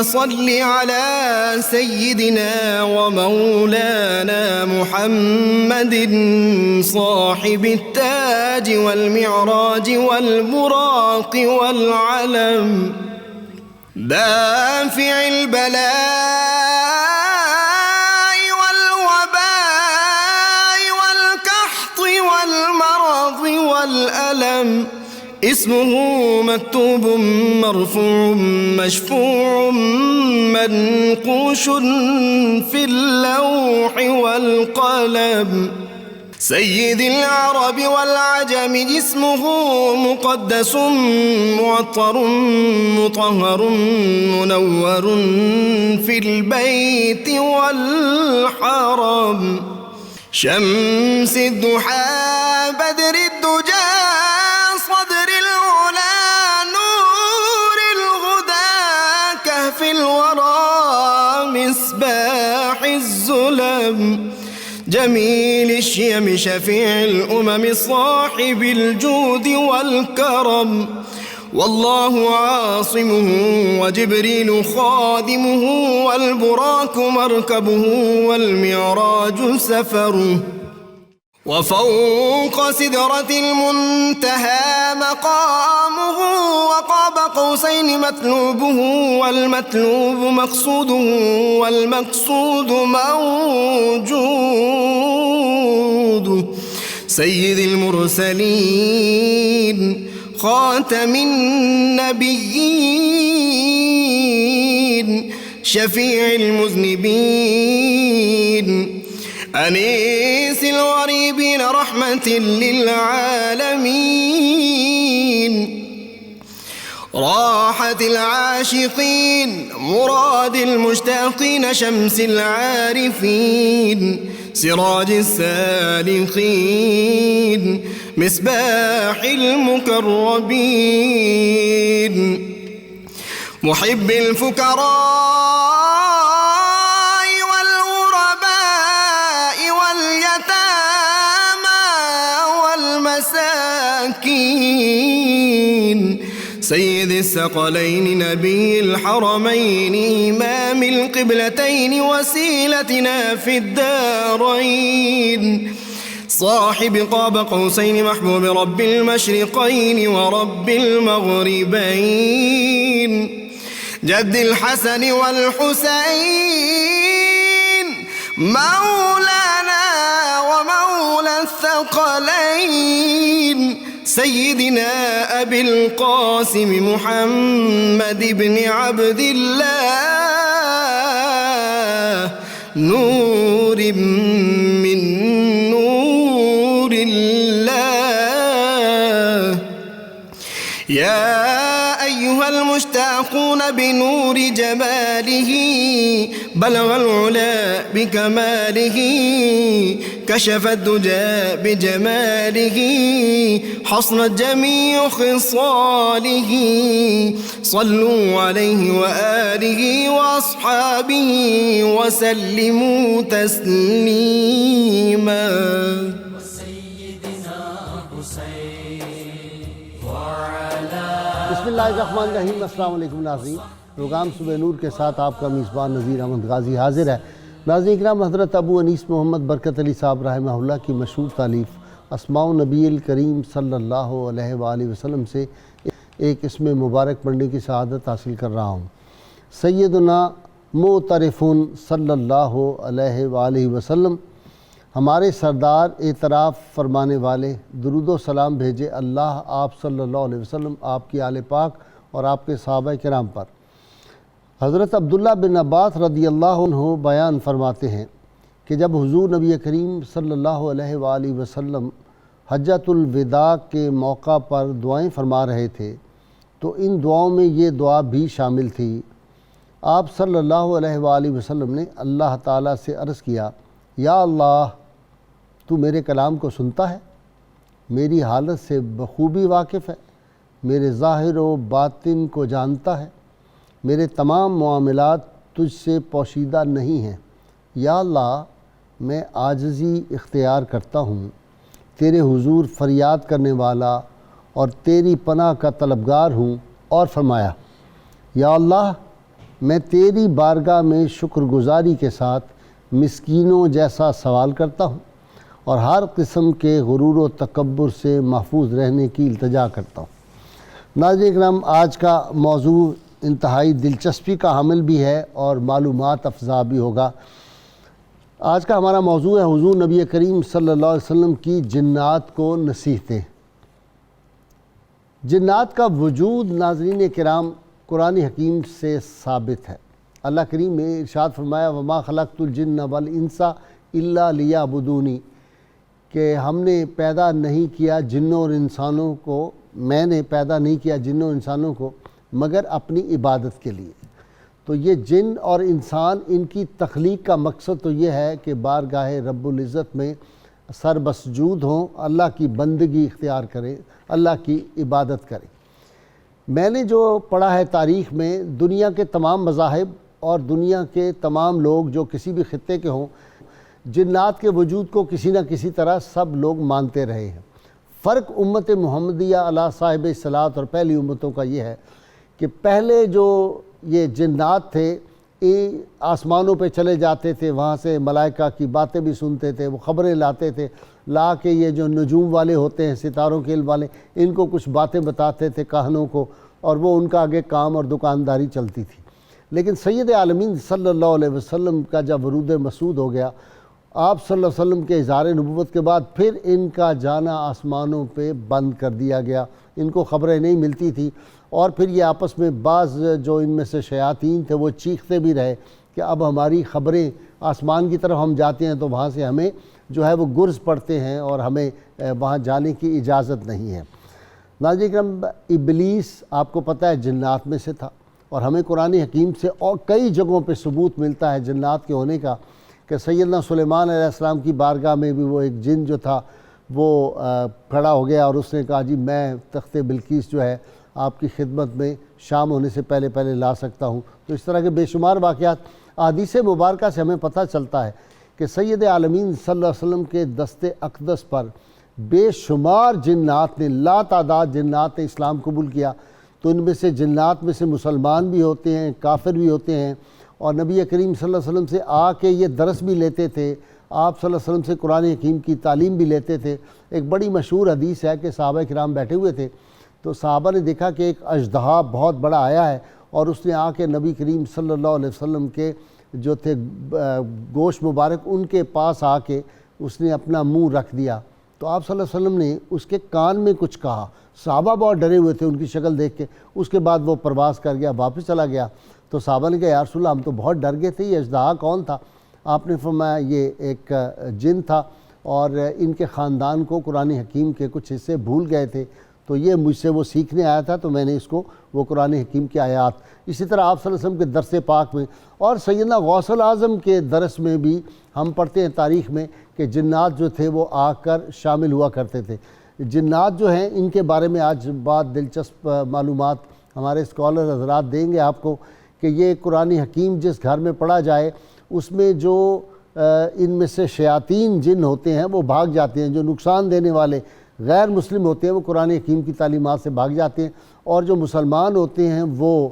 صل على سيدنا ومولانا محمد صاحب التاج والمعراج والبراق والعلم دافع البلاء والوباء والقحط والمرض والألم اسمه مكتوب مرفوع مشفوع منقوش في اللوح والقلم سيد العرب والعجم جسمه مقدس معطر مطهر منور في البيت والحرم شمس الضحى بدر الدجى صدر العلا نور الهدى كهف الورى مصباح الظلم جميل الشيم شفيع الأمم صاحب الجود والكرم والله عاصمه وجبريل خادمه والبراك مركبه والمعراج سفره وفوق سدرة المنتهى مقامه وقاب قوسين مطلوبه والمطلوب مقصوده والمقصود موجود سيد المرسلين خاتم النبيين شفيع المذنبين أنيس الغريبين رحمة للعالمين راحة العاشقين مراد المشتاقين شمس العارفين سراج السالخين مصباح المقربين محب الفقراء سيد الثقلين نبي الحرمين إمام القبلتين وسيلتنا في الدارين صاحب قاب قوسين محبوب رب المشرقين ورب المغربين جد الحسن والحسين مولانا ومولى الثقلين سيدنا أبي القاسم محمد بن عبد الله نور من نور الله يا أيها المشتاقون بنور جماله بلغ العلا بكماله كشف الدجى بجماله حصنت جميع خصاله صلوا عليه وآله وأصحابه وسلموا تسليما بسم اللہ الرحمن الرحیم۔ السلام علیکم ناظرین، پروگرام صبح نور کے ساتھ آپ کا میزبان نذیر احمد غازی حاضر ہے۔ ناظرین کرام، حضرت ابو انیس محمد برکت علی صاحب رحمہ اللہ کی مشہور تالیف اسماء النبی الکریم صلی اللہ علیہ وآلہ وسلم سے ایک اسم مبارک پڑھنے کی سعادت حاصل کر رہا ہوں۔ سیدنا معترفون صلی اللہ علیہ وآلہ وسلم، ہمارے سردار اعتراف فرمانے والے، درود و سلام بھیجے اللہ آپ صلی اللہ علیہ وسلم، آپ کی آل پاک اور آپ کے صحابہ کرام پر۔ حضرت عبداللہ بن عباس رضی اللہ عنہ بیان فرماتے ہیں کہ جب حضور نبی کریم صلی اللہ علیہ وآلہ وسلم حجۃ الوداع کے موقع پر دعائیں فرما رہے تھے تو ان دعاؤں میں یہ دعا بھی شامل تھی۔ آپ صلی اللہ علیہ وآلہ وسلم نے اللہ تعالیٰ سے عرض کیا، یا اللہ، تو میرے کلام کو سنتا ہے، میری حالت سے بخوبی واقف ہے، میرے ظاہر و باطن کو جانتا ہے، میرے تمام معاملات تجھ سے پوشیدہ نہیں ہیں۔ یا اللہ، میں عاجزی اختیار کرتا ہوں، تیرے حضور فریاد کرنے والا اور تیری پناہ کا طلبگار ہوں۔ اور فرمایا، یا اللہ، میں تیری بارگاہ میں شکر گزاری کے ساتھ مسکینوں جیسا سوال کرتا ہوں اور ہر قسم کے غرور و تکبر سے محفوظ رہنے کی التجا کرتا ہوں۔ ناظرین کرام، آج کا موضوع انتہائی دلچسپی کا حامل بھی ہے اور معلومات افزا بھی ہوگا۔ آج کا ہمارا موضوع ہے حضور نبی کریم صلی اللہ علیہ وسلم کی جنات کو نصیحتیں۔ جنات کا وجود ناظرین کرام قرآن حکیم سے ثابت ہے۔ اللہ کریم نے ارشاد فرمایا وما خلقت الجن والانس الا لیعبدونی، کہ ہم نے پیدا نہیں کیا جنوں اور انسانوں کو، میں نے پیدا نہیں کیا جنوں اور انسانوں کو مگر اپنی عبادت کے لیے۔ تو یہ جن اور انسان، ان کی تخلیق کا مقصد تو یہ ہے کہ بارگاہ رب العزت میں سر بسجود ہوں، اللہ کی بندگی اختیار کریں، اللہ کی عبادت کریں۔ میں نے جو پڑھا ہے تاریخ میں، دنیا کے تمام مذاہب اور دنیا کے تمام لوگ جو کسی بھی خطے کے ہوں، جنات کے وجود کو کسی نہ کسی طرح سب لوگ مانتے رہے ہیں۔ فرق امت محمدیہ علی صاحب صلاۃ اور پہلی امتوں کا یہ ہے کہ پہلے جو یہ جنات تھے، یہ آسمانوں پہ چلے جاتے تھے، وہاں سے ملائکہ کی باتیں بھی سنتے تھے، وہ خبریں لاتے تھے، لا کے یہ جو نجوم والے ہوتے ہیں، ستاروں کے علم والے، ان کو کچھ باتیں بتاتے تھے کاہنوں کو، اور وہ ان کا آگے کام اور دکانداری چلتی تھی۔ لیکن سید عالمین صلی اللہ علیہ وسلم کا جب ورود مسعود ہو گیا، آپ صلی اللہ علیہ وسلم کے اظہار نبوت کے بعد پھر ان کا جانا آسمانوں پہ بند کر دیا گیا، ان کو خبریں نہیں ملتی تھی، اور پھر یہ آپس میں بعض جو ان میں سے شیاطین تھے وہ چیختے بھی رہے کہ اب ہماری خبریں، آسمان کی طرف ہم جاتے ہیں تو وہاں سے ہمیں جو ہے وہ گرز پڑتے ہیں اور ہمیں وہاں جانے کی اجازت نہیں ہے۔ ناظرین کرام، ابلیس آپ کو پتہ ہے جنات میں سے تھا، اور ہمیں قرآن حکیم سے اور کئی جگہوں پہ ثبوت ملتا ہے جنات کے ہونے کا، کہ سیدنا سلیمان علیہ السلام کی بارگاہ میں بھی وہ ایک جن جو تھا وہ کھڑا ہو گیا اور اس نے کہا جی میں تخت بلقیس جو ہے آپ کی خدمت میں شام ہونے سے پہلے پہلے لا سکتا ہوں۔ تو اس طرح کے بے شمار واقعات احادیث مبارکہ سے ہمیں پتہ چلتا ہے کہ سید عالمین صلی اللہ علیہ وسلم کے دست اقدس پر بے شمار جنات نے، لا تعداد جنات نے اسلام قبول کیا۔ تو ان میں سے جنات میں سے مسلمان بھی ہوتے ہیں، کافر بھی ہوتے ہیں، اور نبی کریم صلی اللہ علیہ وسلم سے آ کے یہ درس بھی لیتے تھے، آپ صلی اللہ علیہ وسلم سے قرآن حکیم کی تعلیم بھی لیتے تھے۔ ایک بڑی مشہور حدیث ہے کہ صحابہ کرام بیٹھے ہوئے تھے، تو صحابہ نے دیکھا کہ ایک اژدہا بہت بڑا آیا ہے، اور اس نے آ کے نبی کریم صلی اللہ علیہ وسلم کے جو تھے گوشت مبارک، ان کے پاس آ کے اس نے اپنا منہ رکھ دیا۔ تو آپ صلی اللہ علیہ وسلم نے اس کے کان میں کچھ کہا، صحابہ بہت ڈرے ہوئے تھے ان کی شکل دیکھ کے۔ اس کے بعد وہ پرواز کر گیا، واپس چلا گیا۔ تو صحابہ نے کہا یا رسول اللہ ہم تو بہت ڈر گئے تھے، یہ اژدہا کون تھا؟ آپ نے فرمایا یہ ایک جن تھا، اور ان کے خاندان کو قرآن حکیم کے کچھ حصے بھول گئے تھے، تو یہ مجھ سے وہ سیکھنے آیا تھا، تو میں نے اس کو وہ قرآن حکیم کی آیات۔ اسی طرح آپ صلی اللہ علیہ وسلم کے درس پاک میں اور سیدنا غوث الاعظم کے درس میں بھی ہم پڑھتے ہیں تاریخ میں کہ جنات جو تھے وہ آ کر شامل ہوا کرتے تھے۔ جنات جو ہیں ان کے بارے میں آج بات دلچسپ معلومات ہمارے اسکالر حضرات دیں گے آپ کو، کہ یہ قرآن حکیم جس گھر میں پڑھا جائے اس میں جو ان میں سے شیاطین جن ہوتے ہیں وہ بھاگ جاتے ہیں، جو نقصان دینے والے غیر مسلم ہوتے ہیں وہ قرآن حکیم کی تعلیمات سے بھاگ جاتے ہیں، اور جو مسلمان ہوتے ہیں وہ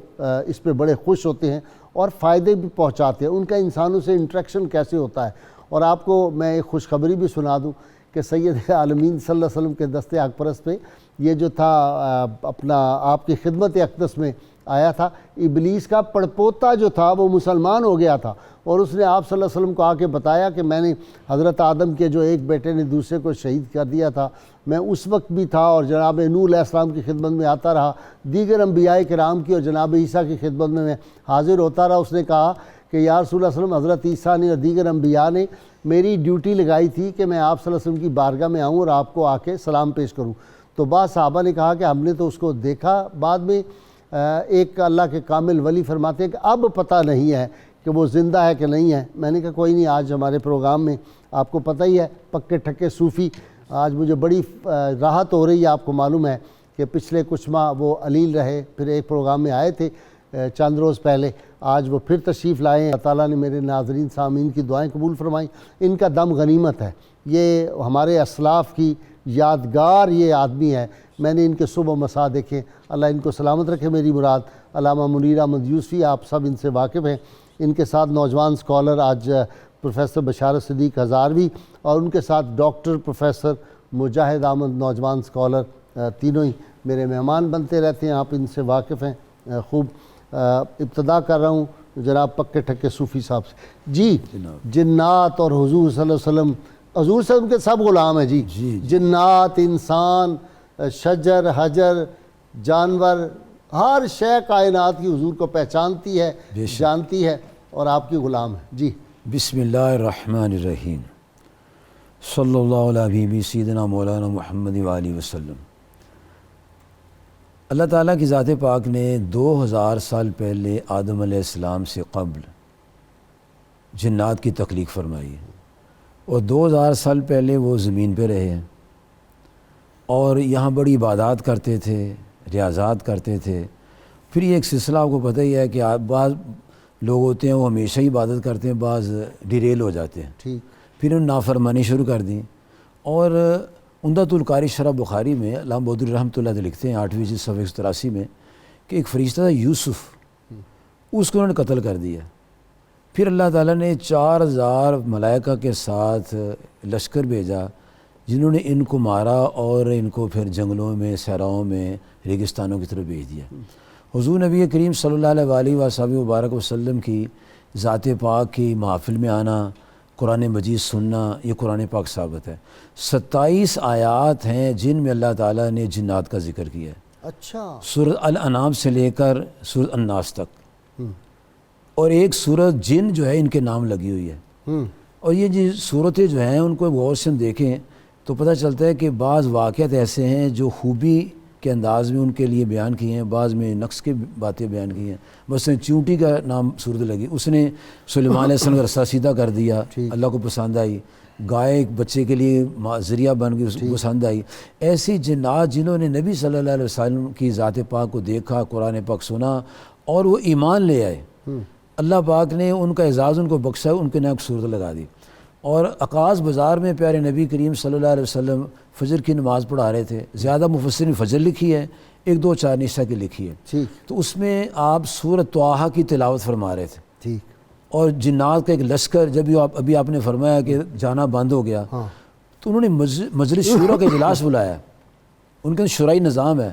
اس پہ بڑے خوش ہوتے ہیں اور فائدے بھی پہنچاتے ہیں۔ ان کا انسانوں سے انٹریکشن کیسے ہوتا ہے، اور آپ کو میں ایک خوشخبری بھی سنا دوں کہ سید عالمین صلی اللہ علیہ وسلم کے دست حق پرست پہ یہ جو تھا اپنا آپ کی خدمت اقدس میں آیا تھا، ابلیس کا پڑپوتا جو تھا وہ مسلمان ہو گیا تھا، اور اس نے آپ صلی اللہ علیہ وسلم کو آ کے بتایا کہ میں نے حضرت آدم کے جو ایک بیٹے نے دوسرے کو شہید کر دیا تھا، میں اس وقت بھی تھا اور جناب نوح علیہ السلام کی خدمت میں آتا رہا، دیگر انبیاء کرام کی اور جناب عیسیٰ کی خدمت میں حاضر ہوتا رہا۔ اس نے کہا کہ یا رسول اللہ صلی اللہ علیہ وسلم، حضرت عیسیٰ نے اور دیگر انبیاء نے میری ڈیوٹی لگائی تھی کہ میں آپ صلی اللہ علیہ وسلم کی بارگاہ میں آؤں اور آپ کو آ کے سلام پیش کروں۔ تو بعض صحابہ نے کہا کہ ہم نے تو اس کو دیکھا، بعد میں ایک اللہ کے کامل ولی فرماتے ہیں کہ اب پتہ نہیں ہے کہ وہ زندہ ہے کہ نہیں ہے۔ میں نے کہا کوئی نہیں، آج ہمارے پروگرام میں آپ کو پتہ ہی ہے پکے ٹھکے صوفی، آج مجھے بڑی راحت ہو رہی ہے، آپ کو معلوم ہے کہ پچھلے کچھ ماہ وہ علیل رہے، پھر ایک پروگرام میں آئے تھے چند روز پہلے، آج وہ پھر تشریف لائے ہیں۔ اللہ تعالیٰ نے میرے ناظرین سامعین کی دعائیں قبول فرمائیں۔ ان کا دم غنیمت ہے، یہ ہمارے اسلاف کی یادگار یہ آدمی ہے، میں نے ان کے صبح و مساء دیکھے، اللہ ان کو سلامت رکھے میری مراد۔ علامہ منیر احمد یوسفی، آپ سب ان سے واقف ہیں۔ ان کے ساتھ نوجوان اسکالر آج پروفیسر بشارت صدیق ہزاروی، اور ان کے ساتھ ڈاکٹر پروفیسر مجاہد احمد نوجوان اسکالر، تینوں ہی میرے مہمان بنتے رہتے ہیں، آپ ان سے واقف ہیں خوب۔ ابتدا کر رہا ہوں جناب پکے ٹھکے صوفی صاحب سے۔ جی جنات اور حضور صلی اللہ علیہ وسلم، حضور صلی اللہ علیہ وسلم کے سب غلام ہیں جی، جنات، انسان، شجر، حجر، جانور، ہر شے کائنات کی حضور کو پہچانتی ہے، جانتی ہے، اور آپ کی غلام ہے جی۔ بسم اللہ الرحمن الرحیم، صلی اللہ علیہ حبیبی سیدنا مولانا محمد وآلہ وسلم۔ اللہ تعالیٰ کی ذات پاک نے 2000 سال پہلے آدم علیہ السلام سے قبل جنات کی تخلیق فرمائی ہے، اور 2000 سال پہلے وہ زمین پہ رہے ہیں اور یہاں بڑی عبادات کرتے تھے، ریاضات کرتے تھے۔ پھر یہ ایک سلسلہ آپ کو پتہ ہی ہے کہ بعض لوگ ہوتے ہیں وہ ہمیشہ ہی عبادت کرتے ہیں، بعض ڈیریل ہو جاتے ہیں، پھر انہوں نے نافرمانی شروع کر دی۔ اور عمدۃ القاری شرح بخاری میں علامہ بودری رحمۃ اللہ علیہ لکھتے ہیں 8ویں جلد صفحہ 183 میں کہ ایک فرشتہ تھا یوسف، اس کو انہوں نے قتل کر دیا۔ پھر اللہ تعالیٰ نے 4000 ملائکہ کے ساتھ لشکر بھیجا جنہوں نے ان کو مارا اور ان کو پھر جنگلوں میں، صحراؤں میں، ریگستانوں کی طرف بھیج دیا۔ حضور نبی کریم صلی اللہ علیہ وآلہ وصحبہ مبارک وسلم کی ذات پاک کی محافل میں آنا، قرآن مجید سننا، یہ قرآن پاک ثابت ہے۔ 27 آیات ہیں جن میں اللہ تعالیٰ نے جنات کا ذکر کیا ہے، اچھا، سورۃ الانعام سے لے کر سورۃ الناس تک، اور ایک سورۃ جن جو ہے ان کے نام لگی ہوئی ہے۔ اور یہ جی صورتیں جو ہیں ان کو غور سے دیکھیں تو پتہ چلتا ہے کہ بعض واقعات ایسے ہیں جو خوبی کے انداز میں ان کے لیے بیان کیے ہیں، بعض میں نقص کی باتیں بیان کی ہیں۔ مثلا چونٹی کا نام صورت لگی، اس نے سلیمان علیہ السلام کا رسہ سیدھا کر دیا، اللہ کو پسند آئی۔ گائے ایک بچے کے لیے ذریعہ بن گئی، اس کو پسند آئی۔ ایسی جنات جنہوں نے نبی صلی اللہ علیہ وسلم کی ذات پاک کو دیکھا، قرآن پاک سنا اور وہ ایمان لے آئے، اللہ پاک نے ان کا اعزاز ان کو بخشا، ان کے نام ایک صورت لگا دی۔ اور عکاظ بازار میں پیارے نبی کریم صلی اللہ علیہ وسلم فجر کی نماز پڑھا رہے تھے، زیادہ مفسرین فجر لکھی ہے، 1-2 4 نساء کی لکھی ہے، تو اس میں آپ سورۃ طٰہٰ کی تلاوت فرما رہے تھے، اور جنات کا ایک لشکر جب ابھی آپ نے فرمایا کہ جانا بند ہو گیا، تو انہوں نے مجلس شورا کا اجلاس بلایا، ان کا شرعی نظام ہے،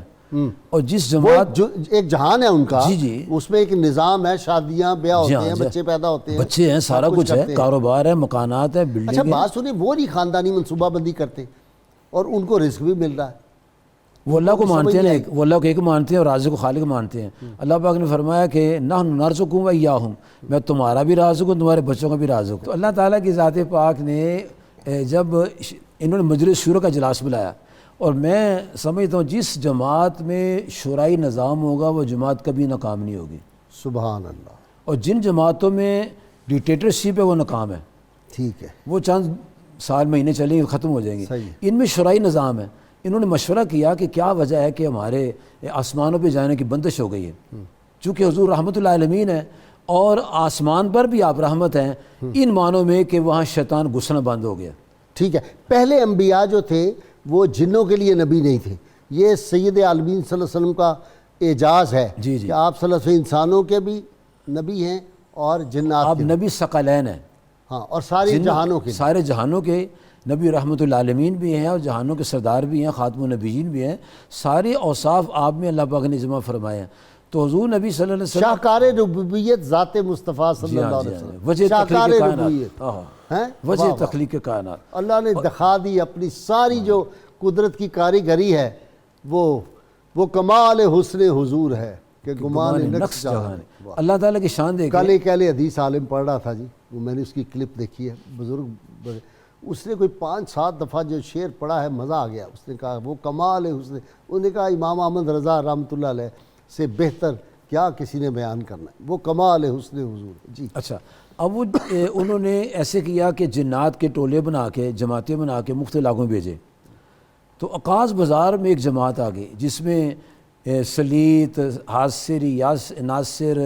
اور جس جماعت ایک جہان ہے ان کا، جی اس میں ایک نظام ہے، شادیاں بیاہ ہوتے ہیں، بچے پیدا ہوتے ہیں، بچے ہیں، سارا کچھ ہے، کاروبار ہے، مکانات ہے، بلڈنگ ہے۔ اچھا بات سنیں، وہ نہیں خاندانی منصوبہ بندی کرتے اور ان کو رزق بھی مل رہا ہے؟ وہ اللہ کو مانتے ہیں، وہ اللہ کو ایک مانتے ہیں اور رازق کو خالق مانتے ہیں۔ اللہ پاک نے فرمایا کہ نحن نرزقکم وإیاہم، میں تمہارا بھی رازق ہوں، تمہارے بچوں کا بھی رازق ہوں۔ تو اللہ تعالیٰ کی ذات پاک نے جب انہوں نے مجلس شورا کا اجلاس بلایا، اور میں سمجھتا ہوں جس جماعت میں شورائی نظام ہوگا وہ جماعت کبھی ناکام نہیں ہوگی، سبحان اللہ۔ اور جن جماعتوں میں ڈکٹیٹرشپ ہے وہ ناکام ہے، ٹھیک ہے، وہ چند سال مہینے چلیں گے، ختم ہو جائیں گے۔ ان میں شرعی نظام ہے۔ انہوں نے مشورہ کیا کہ کیا وجہ ہے کہ ہمارے آسمانوں پہ جانے کی بندش ہو گئی ہے، چونکہ حضور رحمۃ اللہ عالمین ہے اور آسمان پر بھی آپ رحمت ہیں، ان معنوں میں کہ وہاں شیطان گھسنا بند ہو گیا۔ ٹھیک ہے، پہلے انبیاء جو تھے وہ جنوں کے لیے نبی نہیں تھے، یہ سید عالمین صلی اللہ علیہ وسلم کا اعجاز ہے کہ آپ صلی اللہ علیہ وسلم انسانوں کے بھی نبی ہیں اور جنات آپ کے نبی ثقلین ہیں، ہاں، اور سارے جہانوں کے، سارے جہانوں کے نبی رحمۃ اللہ عالمین بھی ہیں اور جہانوں کے سردار بھی ہیں، خاتم النبیین بھی ہیں، سارے اوصاف آپ میں اللہ پاک نے جمع فرمائے ہیں۔ تو حضور نبی صلی اللہ علیہ وسلم شاہکار ربوبیت ذات مصطفیٰ صلی اللہ علیہ وسلم، شاہکار ربوبیت، وجہ تخلیق کائنات، اللہ نے دکھا دی اپنی ساری جو قدرت کی کاریگری ہے، وہ کمال حسن حضور ہے کہ گمان نقص جہان۔ اللہ تعالیٰ کی شان دیکھیں۔ کل ایک اہل حدیث عالم پڑھ رہا تھا جی، وہ میں نے اس کی کلپ دیکھی ہے، بزرگ، اس نے کوئی 5-7 دفعہ جو شعر پڑھا ہے مزہ آ گیا۔ اس نے کہا وہ کمال حسن، انہوں نے کہا امام احمد رضا رحمۃ اللہ علیہ سے بہتر کیا کسی نے بیان کرنا ہے، وہ کمال حسن حضور جی۔ اچھا، اب وہ انہوں نے ایسے کیا کہ جنات کے ٹولے بنا کے، جماعتیں بنا کے مختلف علاقوں میں بھیجے۔ تو عکاظ بازار میں ایک جماعت آ گئی جس میں سلیت، حاصر، ناصر،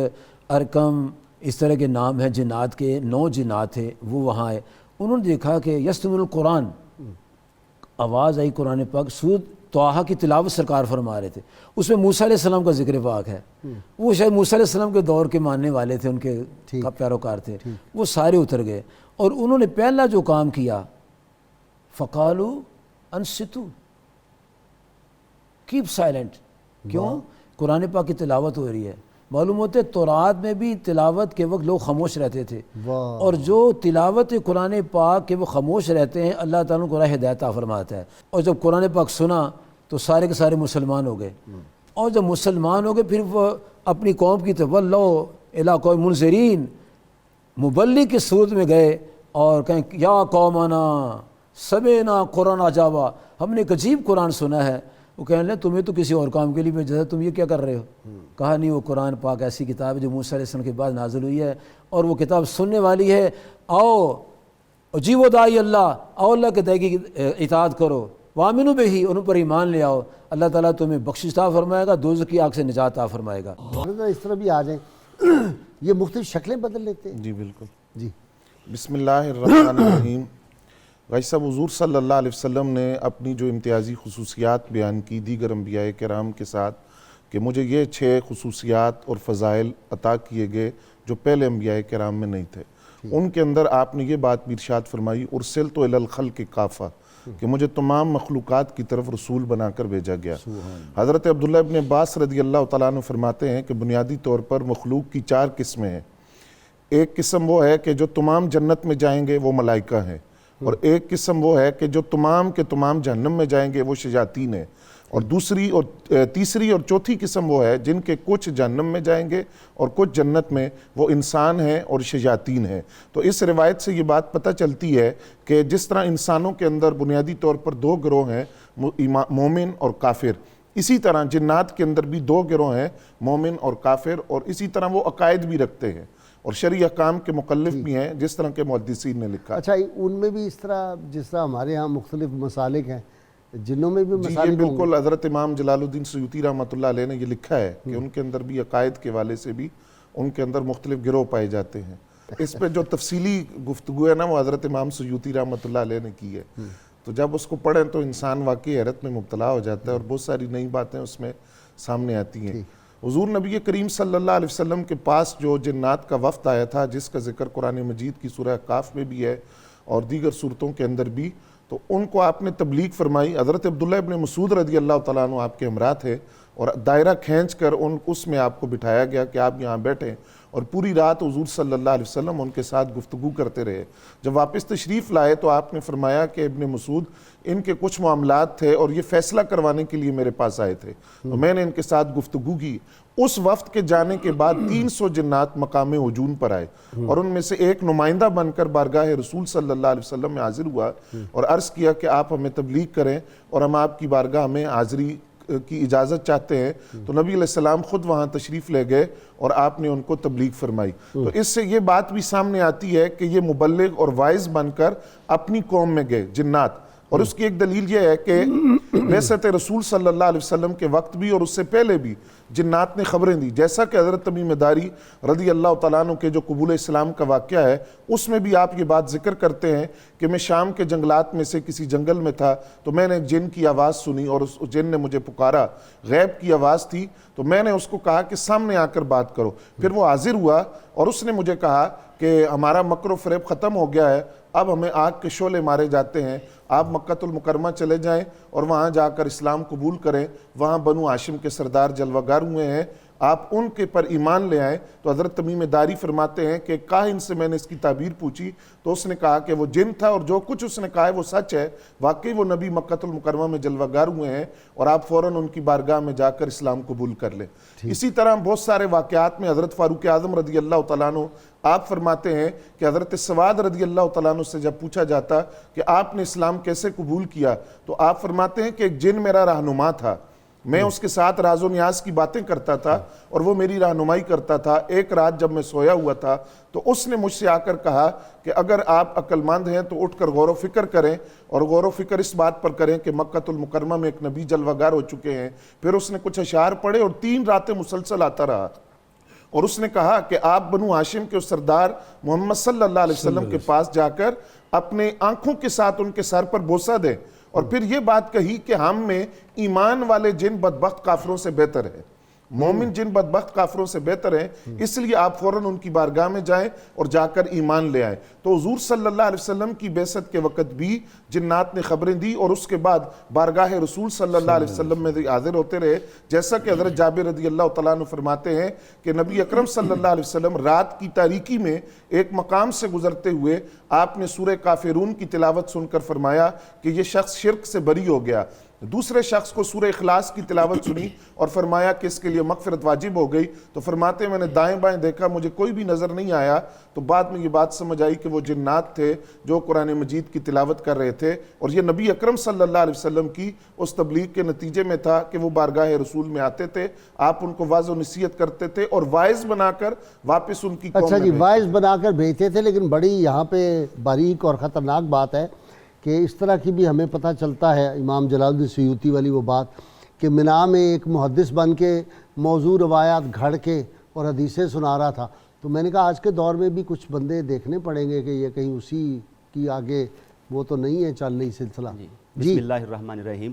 ارکم، اس طرح کے نام ہیں جنات کے، 9 جنات تھے، وہ وہاں آئے۔ انہوں نے دیکھا کہ یستمع القرآن، آواز آئی قرآن پاک، سورۃ طٰہٰ کی تلاوت سرکار فرما رہے تھے، اس میں موسیٰ علیہ السلام کا ذکر پاک ہے. وہ شاید موسیٰ علیہ السلام کے دور کے ماننے والے تھے، ان کے پیروکار تھے، وہ سارے اتر گئے. اور انہوں نے پہلا جو کام کیا، فقالوا انصتوا، کیپ سائلنٹ. کیوں؟ قرآن پاک کی تلاوت ہو رہی ہے. معلوم ہوتا ہے تورات میں بھی تلاوت کے وقت لوگ خاموش رہتے تھے، اور جو تلاوت قرآن پاک کے وہ خاموش رہتے ہیں اللہ تعالیٰ کو راہ ہدایت عطا فرماتا ہے. اور جب قرآن پاک سنا تو سارے کے سارے مسلمان ہو گئے، اور جب مسلمان ہو گئے پھر وہ اپنی قوم کی تولوا الی قوم منذرین، مبلغ کی صورت میں گئے اور کہیں یا قومنا سمعنا قرآن عجابا، ہم نے ایک عجیب قرآن سنا ہے. وہ کہنے لگے تمہیں تو کسی اور کام کے لیے بھیجا تھا، تم یہ کیا کر رہے ہو؟ کہا نہیں، وہ قرآن پاک ایسی کتاب ہے جو موسیٰ علیہ السلام کے بعد نازل ہوئی ہے، اور وہ کتاب سننے والی ہے. آؤ اجیبوا داعی اللہ، آؤ اللہ کے داعی کی اطاعت کرو، وآمنوا بہ، ان پر ایمان لے آؤ، اللہ تعالیٰ تمہیں بخشش عطا فرمائے گا، دوزخ کی آگ سے نجات عطا فرمائے گا. اس طرح بھی آ جائیں، یہ مختلف شکلیں بدل لیتے ہیں. جی بالکل. جی بسم اللہ الرحمن الرحیم. غازی صاحب، حضور صلی اللہ علیہ وسلم نے اپنی جو امتیازی خصوصیات بیان کی دیگر انبیاء کرام کے ساتھ، کہ مجھے یہ 6 خصوصیات اور فضائل عطا کیے گئے جو پہلے انبیاء کرام میں نہیں تھے. ان کے اندر آپ نے یہ بات بھی ارشاد فرمائی، ارسلت الی الخلق کافہ، کہ مجھے تمام مخلوقات کی طرف رسول بنا کر بھیجا گیا. حضرت عبداللہ ابن عباس رضی اللہ تعالیٰ عنہ فرماتے ہیں کہ بنیادی طور پر مخلوق کی 4 قسمیں ہیں. ایک قسم وہ ہے کہ جو تمام جنت میں جائیں گے وہ ملائکہ ہیں، اور ایک قسم وہ ہے کہ جو تمام کے تمام جہنم میں جائیں گے وہ شیاطین ہیں، اور تیسری اور چوتھی قسم وہ ہے جن کے کچھ جہنم میں جائیں گے اور کچھ جنت میں، وہ انسان ہیں اور شیاطین ہیں. تو اس روایت سے یہ بات پتہ چلتی ہے کہ جس طرح انسانوں کے اندر بنیادی طور پر 2 گروہ ہیں، مومن اور کافر، اسی طرح جنات کے اندر بھی 2 گروہ ہیں، مومن اور کافر، اور اسی طرح وہ عقائد بھی رکھتے ہیں اور شرعی احکام کے مکلف بھی ہیں، جس طرح کے محدثین نے لکھا. اچھا، ان میں بھی اس طرح جس طرح ہمارے ہاں مختلف مسالک ہیں، جنوں میں بھی جی یہ مسالک ہوں گے؟ بالکل. حضرت امام جلال الدین سیوطی رحمۃ اللہ علیہ نے یہ لکھا ہے کہ ان کے اندر بھی عقائد کے حوالے سے بھی ان کے اندر مختلف گروہ پائے جاتے ہیں. اس پہ جو تفصیلی گفتگو ہے نا وہ حضرت امام سیوطی رحمۃ اللہ علیہ نے کی ہے. تو جب اس کو پڑھیں تو انسان واقعی حیرت میں مبتلا ہو جاتا ہے، اور بہت ساری نئی باتیں اس میں سامنے آتی ہیں. حضور نبی کریم صلی اللہ علیہ وسلم کے پاس جو جنات کا وفد آیا تھا، جس کا ذکر قرآن مجید کی سورہ کاف میں بھی ہے اور دیگر صورتوں کے اندر بھی، تو ان کو آپ نے تبلیغ فرمائی. حضرت عبداللہ ابن مسعود رضی اللہ تعالیٰ عنہ آپ کے ہمراہ تھے، اور دائرہ کھینچ کر اس میں آپ کو بٹھایا گیا کہ آپ یہاں بیٹھیں، اور پوری رات حضور صلی اللہ علیہ وسلم ان کے ساتھ گفتگو کرتے رہے. جب واپس تشریف لائے تو آپ نے فرمایا کہ ابن مسعود، ان کے کچھ معاملات تھے اور یہ فیصلہ کروانے کے لیے میرے پاس آئے تھے، تو میں نے ان کے ساتھ گفتگو کی. اس وفد کے جانے کے بعد 300 جنات مقام ہجون پر آئے، اور ان میں سے ایک نمائندہ بن کر بارگاہ رسول صلی اللہ علیہ وسلم میں حاضر ہوا اور عرض کیا کہ آپ ہمیں تبلیغ کریں اور ہم آپ کی بارگاہ میں حاضری کی اجازت چاہتے ہیں. تو نبی علیہ السلام خود وہاں تشریف لے گئے اور آپ نے ان کو تبلیغ فرمائی. تو اس سے یہ بات بھی سامنے آتی ہے کہ یہ مبلغ اور واعظ بن کر اپنی قوم میں گئے جنات. اور اس کی ایک دلیل یہ ہے کہ بعثت رسول صلی اللہ علیہ وسلم کے وقت بھی اور اس سے پہلے بھی جنات نے خبریں دی، جیسا کہ حضرت تمیم داری رضی اللہ تعالیٰ عنہ کے جو قبول اسلام کا واقعہ ہے اس میں بھی آپ یہ بات ذکر کرتے ہیں کہ میں شام کے جنگلات میں سے کسی جنگل میں تھا تو میں نے ایک جن کی آواز سنی اور اس جن نے مجھے پکارا، غیب کی آواز تھی، تو میں نے اس کو کہا کہ سامنے آ کر بات کرو. پھر وہ حاضر ہوا اور اس نے مجھے کہا کہ ہمارا مکر و فریب ختم ہو گیا ہے، اب ہمیں آگ کے شعلے مارے جاتے ہیں، آپ مکہ المکرمہ چلے جائیں اور وہاں جا کر اسلام قبول کریں، وہاں بنو ہاشم کے سردار جلوہ گر ہوئے ہیں، آپ ان کے پر ایمان لے آئیں. تو حضرت تمیم داری فرماتے ہیں کہ کاہن سے میں نے اس کی تعبیر پوچھی تو اس نے کہا کہ وہ جن تھا اور جو کچھ اس نے کہا ہے وہ سچ ہے، واقعی وہ نبی مکہ المکرمہ میں جلوہ گر ہوئے ہیں اور آپ فوراً ان کی بارگاہ میں جا کر اسلام قبول کر لیں. اسی طرح بہت سارے واقعات میں حضرت فاروق اعظم رضی اللہ تعالیٰ عنہ آپ فرماتے ہیں کہ حضرت سواد رضی اللہ تعالیٰ عنہ سے جب پوچھا جاتا کہ آپ نے اسلام کیسے قبول کیا تو آپ فرماتے ہیں کہ ایک جن میرا رہنما تھا، میں اس کے ساتھ راز و نیاز کی باتیں کرتا تھا اور وہ میری رہنمائی کرتا تھا. ایک رات جب میں سویا ہوا تھا تو اس نے مجھ سے آ کر کہا کہ اگر آپ عقل مند ہیں تو اٹھ کر غور و فکر کریں، اور غور و فکر اس بات پر کریں کہ مکہ المکرمہ میں ایک نبی جلوہ گر ہو چکے ہیں. پھر اس نے کچھ اشعار پڑھے اور 3 راتیں مسلسل آتا رہا، اور اس نے کہا کہ آپ بنو ہاشم کے سردار محمد صلی اللہ علیہ وسلم کے پاس جا کر اپنے آنکھوں کے ساتھ ان کے سر پر بوسہ دیں اور پھر یہ بات کہی کہ ہم میں ایمان والے جن بدبخت کافروں سے بہتر ہیں، مومن جن بدبخت کافروں سے بہتر ہیں، اس لیے آپ فوراً ان کی بارگاہ میں جائیں اور جا کر ایمان لے آئیں۔ تو حضور صلی اللہ علیہ وسلم کی بعثت کے وقت بھی جنات نے خبریں دی اور اس کے بعد بارگاہ رسول صلی اللہ علیہ وسلم میں حاضر ہوتے رہے، جیسا کہ حضرت جابر رضی اللہ تعالیٰ عنہ فرماتے ہیں کہ نبی اکرم صلی اللہ علیہ وسلم رات کی تاریکی میں ایک مقام سے گزرتے ہوئے آپ نے سورہ کافرون کی تلاوت سن کر فرمایا کہ یہ شخص شرک سے بری ہو گیا۔ دوسرے شخص کو سورہ اخلاص کی تلاوت سنی اور فرمایا کہ اس کے لیے مغفرت واجب ہو گئی، تو فرماتے ہیں میں نے دائیں بائیں دیکھا، مجھے کوئی بھی نظر نہیں آیا، تو بعد میں یہ بات سمجھ آئی کہ وہ جنات تھے جو قرآن مجید کی تلاوت کر رہے تھے، اور یہ نبی اکرم صلی اللہ علیہ وسلم کی اس تبلیغ کے نتیجے میں تھا کہ وہ بارگاہ رسول میں آتے تھے، آپ ان کو واعظ و نصیحت کرتے تھے اور واعظ بنا کر واپس ان کی قوم اچھا میں جی، بھیجتے واعظ بنا کر بھیجتے تھے، لیکن بڑی یہاں پہ باریک اور خطرناک بات ہے کہ اس طرح کی بھی ہمیں پتہ چلتا ہے، امام جلال الدین سیوطی والی وہ بات کہ منا میں ایک محدث بن کے موضوع روایات گھڑ کے اور حدیثیں سنا رہا تھا۔ تو میں نے کہا آج کے دور میں بھی کچھ بندے دیکھنے پڑیں گے کہ یہ کہیں اسی کی آگے وہ تو نہیں ہے چل رہی سلسلہ۔ بسم اللہ الرحمن الرحیم۔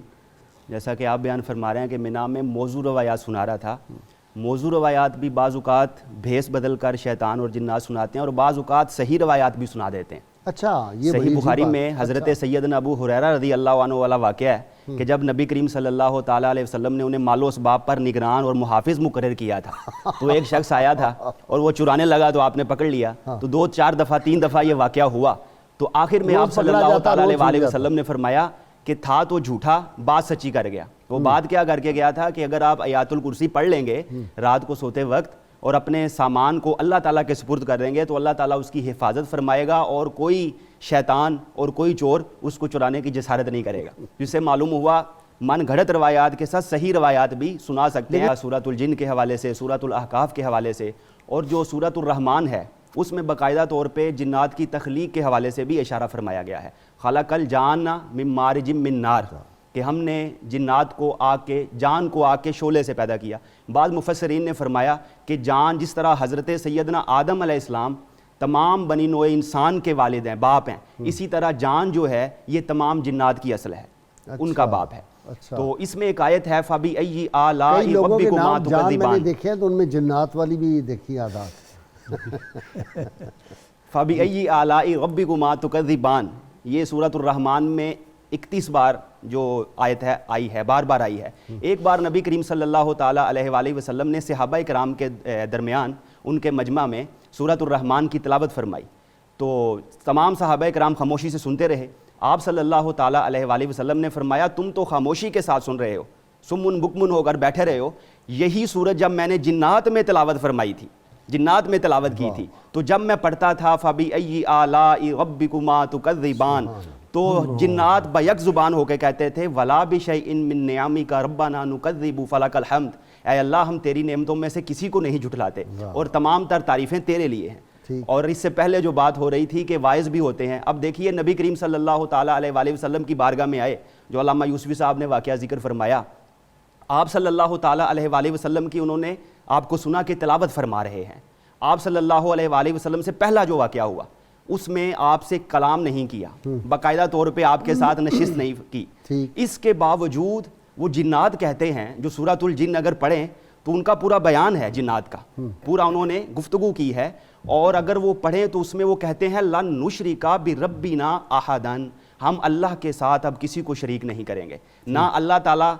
جیسا کہ آپ بیان فرما رہے ہیں کہ منا میں موضوع روایات سنا رہا تھا، موضوع روایات بھی بعض اوقات بھیس بدل کر شیطان اور جنات سناتے ہیں اور بعض اوقات صحیح روایات بھی سنا دیتے ہیں۔ اچھا، یہ صحیح بخاری میں حضرت سیدنا ابو ہریرہ رضی اللہ عنہ والا واقعہ ہے کہ جب نبی کریم صلی اللہ تعالیٰ علیہ وسلم نے انہیں مال و اسباب پر نگران اور محافظ مقرر کیا تھا، تو ایک شخص آیا تھا اور وہ چرانے لگا تو آپ نے پکڑ لیا، تو 2 4 دفعہ 3 دفعہ یہ واقعہ ہوا، تو آخر میں آپ صلی اللہ تعالیٰ علیہ وسلم نے فرمایا کہ تھا تو جھوٹا، بات سچی کر گیا۔ وہ بات کیا کر کے گیا تھا کہ اگر آپ آیات الکرسی پڑھ لیں گے رات کو سوتے وقت اور اپنے سامان کو اللہ تعالیٰ کے سپرد کر دیں گے تو اللہ تعالیٰ اس کی حفاظت فرمائے گا اور کوئی شیطان اور کوئی چور اس کو چرانے کی جسارت نہیں کرے گا۔ جس سے معلوم ہوا من گھڑت روایات کے ساتھ صحیح روایات بھی سنا سکتے ہیں۔ سورۃ الجن کے حوالے سے، سورۃ الاحقاف کے حوالے سے، اور جو سورۃ الرحمن ہے اس میں باقاعدہ طور پہ جنات کی تخلیق کے حوالے سے بھی اشارہ فرمایا گیا ہے۔ خلق الجان من مارج من نار، کہ ہم نے جنات کو آگ کے، جان کو آگ کے شعلے سے پیدا کیا۔ بعض مفسرین نے فرمایا کہ جان جس طرح حضرت سیدنا آدم علیہ السلام تمام بنی نوع انسان کے والد ہیں، باپ ہیں، اسی طرح جان جو ہے یہ تمام جنات کی اصل ہے، ان کا باپ ہے۔ تو اس میں ایک آیت ہے فَبِأَيِّ آلَاءِ کئی لوگوں کے رَبِّكُمَا نام جان میں نے تُكَذِّبَانِ، دیکھے ہیں تو ان میں جنات والی بھی دیکھی عادات۔ فَبِأَيِّ آلَاءِ رَبِّكُمَا تُكَذِّبَانِ، یہ سورۃ الرحمن میں 31 بار جو آیت ہے آئی ہے، بار بار آئی ہے۔ ایک بار نبی کریم صلی اللہ تعالیٰ علیہ وآلہ وسلم نے صحابہ کرام کے درمیان ان کے مجمع میں سورۃ الرحمن کی تلاوت فرمائی، تو تمام صحابہ کرام خاموشی سے سنتے رہے۔ آپ صلی اللہ تعالیٰ علیہ وآلہ وسلم نے فرمایا تم تو خاموشی کے ساتھ سن رہے ہو، سمن بکمن ہو کر بیٹھے رہے ہو، یہی سورت جب میں نے جنات میں تلاوت فرمائی تھی، جنات میں تلاوت کی تھی، تو جب میں پڑھتا تھا فَبِأَيِّ آلَاءِ رَبِّكُمَا تُكَذِّبَانِ، تو جنات بیک زبان ہو کے کہتے تھے وَلَا بِشَيْءٍ مِّن نِّعَمِكَ رَبَّنَا نُكَذِّبُ فَلَكَ الْحَمْدُ، اے اللہ ہم تیری نعمتوں میں سے کسی کو نہیں جھٹلاتے اور تمام تر تعریفیں تیرے لیے ہیں۔ اور اس سے پہلے جو بات ہو رہی تھی کہ واعظ بھی ہوتے ہیں، اب دیکھیے نبی کریم صلی اللہ تعالیٰ علیہ وآلہ وسلم کی بارگاہ میں آئے، جو علامہ یوسفی صاحب نے واقعہ ذکر فرمایا، آپ صلی اللہ تعالیٰ علیہ وآلہ وسلم کی انہوں نے آپ کو سنا کہ تلاوت فرما رہے ہیں۔ آپ صلی اللہ علیہ وآلہ وسلم سے پہلا جو واقعہ ہوا اس میں آپ سے کلام نہیں کیا، باقاعدہ طور پہ آپ کے ساتھ نشست نہیں کی، اس کے باوجود وہ جنات کہتے ہیں، جو سورۃ الجن اگر پڑھیں تو ان کا پورا بیان ہے جنات کا، پورا انہوں نے گفتگو کی ہے، اور اگر وہ پڑھیں تو اس میں وہ کہتے ہیں لَن نُشْرِكَ بِرَبِّنَا أَحَدًا، ہم اللہ کے ساتھ اب کسی کو شریک نہیں کریں گے، نہ اللہ تعالیٰ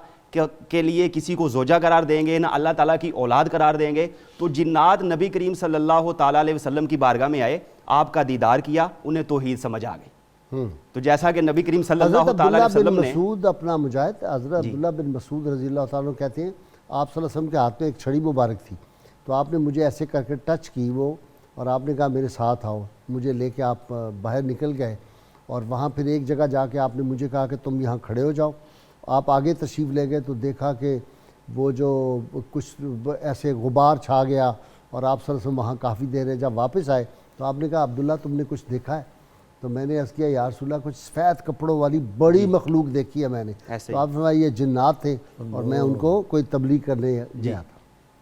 کے لیے کسی کو زوجہ قرار دیں گے، نہ اللہ تعالیٰ کی اولاد قرار دیں گے۔ تو جنات نبی کریم صلی اللہ تعالیٰ علیہ وسلم کی بارگاہ میں آئے، آپ کا دیدار کیا، انہیں توحید سمجھ آ گئی۔ تو جیسا کہ نبی کریم صلی اللہ تعالیٰ علیہ وسلم نے مسعود اپنا مجاہد حضرت عبداللہ بن مسعود رضی اللہ تعالیٰ عنہ کہتے ہیں آپ صلی اللہ علیہ وسلم کے ہاتھ میں ایک چھڑی مبارک تھی، تو آپ نے مجھے ایسے کر کے ٹچ کی وہ، اور آپ نے کہا میرے ساتھ آؤ، مجھے لے کے آپ باہر نکل گئے، اور وہاں پھر ایک جگہ جا کے آپ نے مجھے کہا کہ تم یہاں کھڑے ہو جاؤ۔ آپ آگے تشریف لے گئے تو دیکھا کہ وہ جو کچھ ایسے غبار چھا گیا، اور آپ صلی اللہ علیہ وسلم وہاں کافی دیر ہے۔ جب واپس آئے تو آپ نے کہا عبداللہ تم نے کچھ دیکھا ہے؟ تو میں نے عرض کیا یا رسول اللہ کچھ سفید کپڑوں والی بڑی مخلوق دیکھی ہے میں نے، تو آپ فرمایا یہ جنات تھے اور میں ان کو کوئی تبلیغ کرنے گیا تھا۔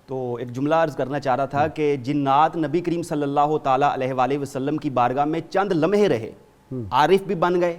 تو ایک جملہ عرض کرنا چاہ رہا تھا کہ جنات نبی کریم صلی اللہ تعالیٰ علیہ وآلہ وسلم کی بارگاہ میں چند لمحے رہے، عارف بھی بن گئے،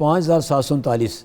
5739,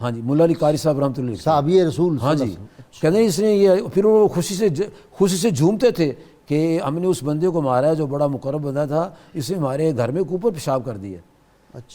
ہاں جی ملا علی قاری صاحب رحمۃ اللہ علیہ، صحابی رسول ہاں جی کہتے ہیں اس نے یہ، پھر وہ خوشی سے جھومتے تھے کہ ہم نے اس بندے کو مارا ہے جو بڑا مقرب بندہ تھا، اس نے ہمارے گھر میں اوپر پیشاب کر دیا۔